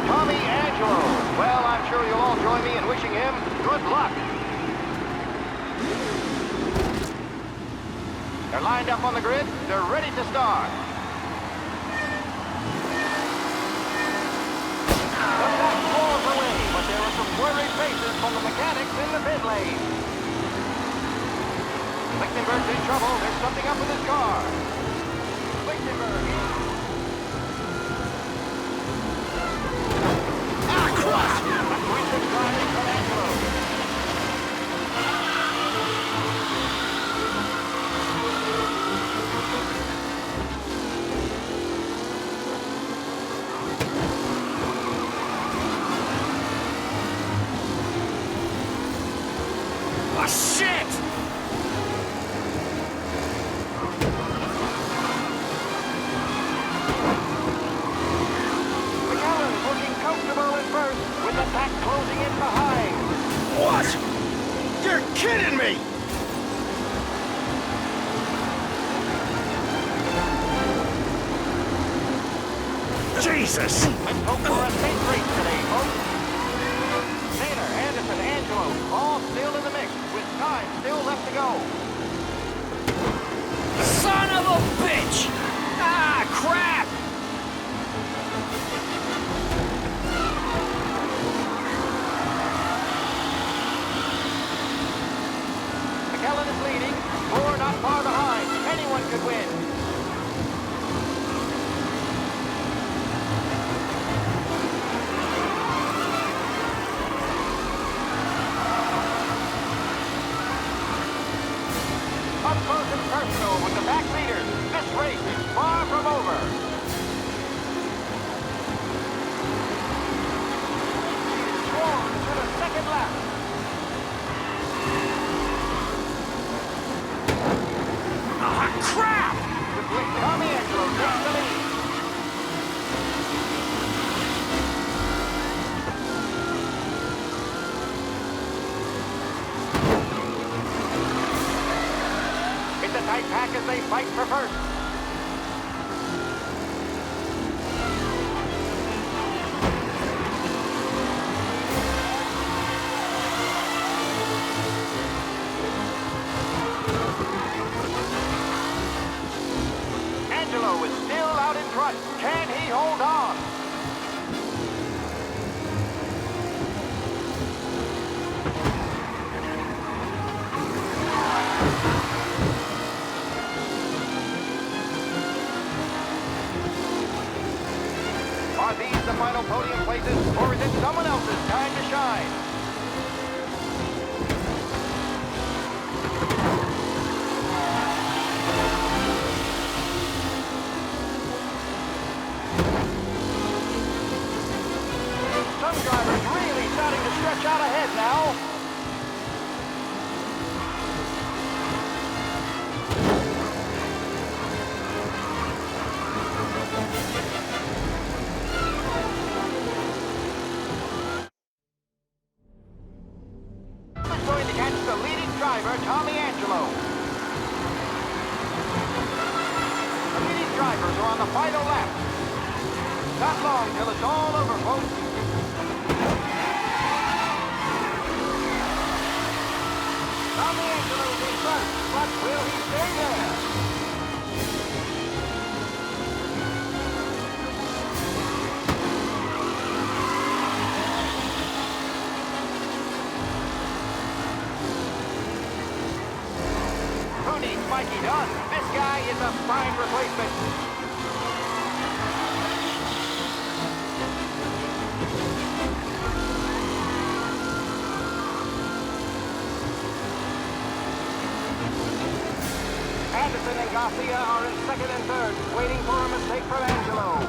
Tommy Angelo. Well, I'm sure you'll all join me in wishing him good luck. They're lined up on the grid. They're ready to start. Lichtenberg's in trouble. There's something up with his car. Lichtenberg in. Ah, crushed! A twisted driving from Angelo. Oh, shit! McAllen's looking comfortable at first, with the pack closing in behind. What? You're kidding me! Jesus! Let's hope for a safe race today, folks. Taylor, Anderson, Angelo, all still in the mix, with time still left to go. Son of a bitch! Ah, crap! McAllen is leading, Moore not far behind. Anyone could win. Up close and personal with the back leaders. This race is far from over. Swarm to the second lap. Ah, crap! Tommy Angelo takes the lead. It's a tight pack as they fight for first. Angelo is still out in front. Can he hold on? Are these the final podium places, or is it someone else's time to shine? Some drivers really starting to stretch out ahead now. Is going to catch the leading driver, Tommy Angelo. The leading drivers are on the final lap. Not long till it's all over, folks. Tommy Angelo's in front, but will he stay there? Who needs Mikey Dunn? This guy is a fine replacement. Anderson and Garcia are in second and third, waiting for a mistake from Angelo.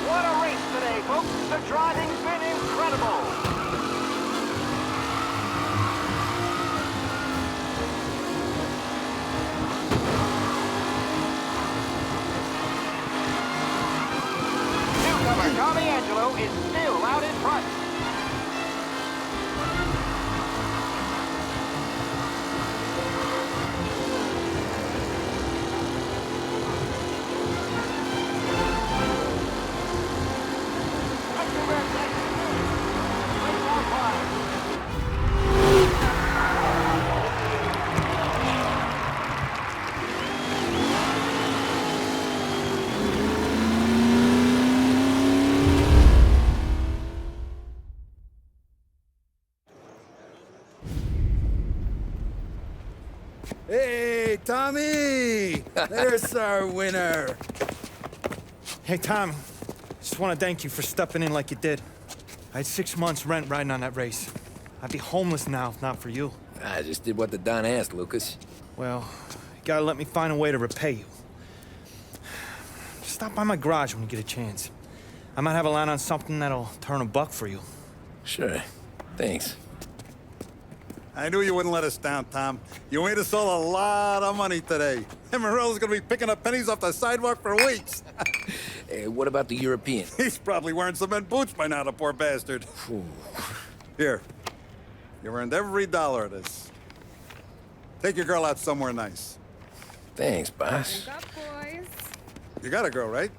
What a race today, folks. The driving's been incredible. Tommy Angelo is still out in front. Lichtenberg's Hey, Tommy! There's our winner. Hey, Tom. Just want to thank you for stepping in like you did. I had 6 months rent riding on that race. I'd be homeless now if not for you. I just did what the Don asked, Lucas. Well, you gotta let me find a way to repay you. Stop by my garage when you get a chance. I might have a line on something that'll turn $1 for you. Sure. Thanks. I knew you wouldn't let us down, Tom. You made us all a lot of money today. And Morello's gonna be picking up pennies off the sidewalk for weeks. Hey, what about the European? He's probably wearing cement boots by now, the poor bastard. Here. You earned every dollar of this. Take your girl out somewhere nice. Thanks, boss. Drink up, boys. You got a girl, right?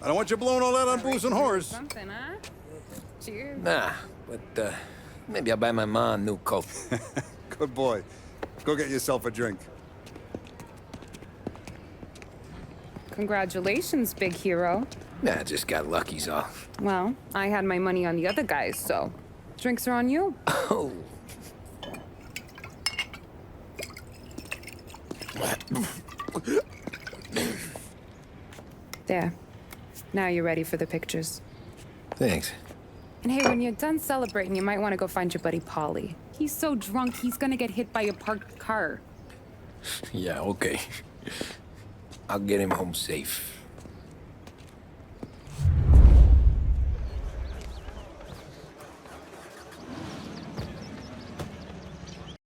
I don't want you blowing all that on booze and whores. Something, huh? Cheers. Nah, but, maybe I'll buy my mom a new coat. Good boy. Go get yourself a drink. Congratulations, big hero. Nah, just got lucky's all. Well, I had my money on the other guys, so drinks are on you. Oh. There. Now you're ready for the pictures. Thanks. And hey, when you're done celebrating, you might want to go find your buddy Paulie. He's so drunk, he's gonna get hit by a parked car. Yeah, okay. I'll get him home safe.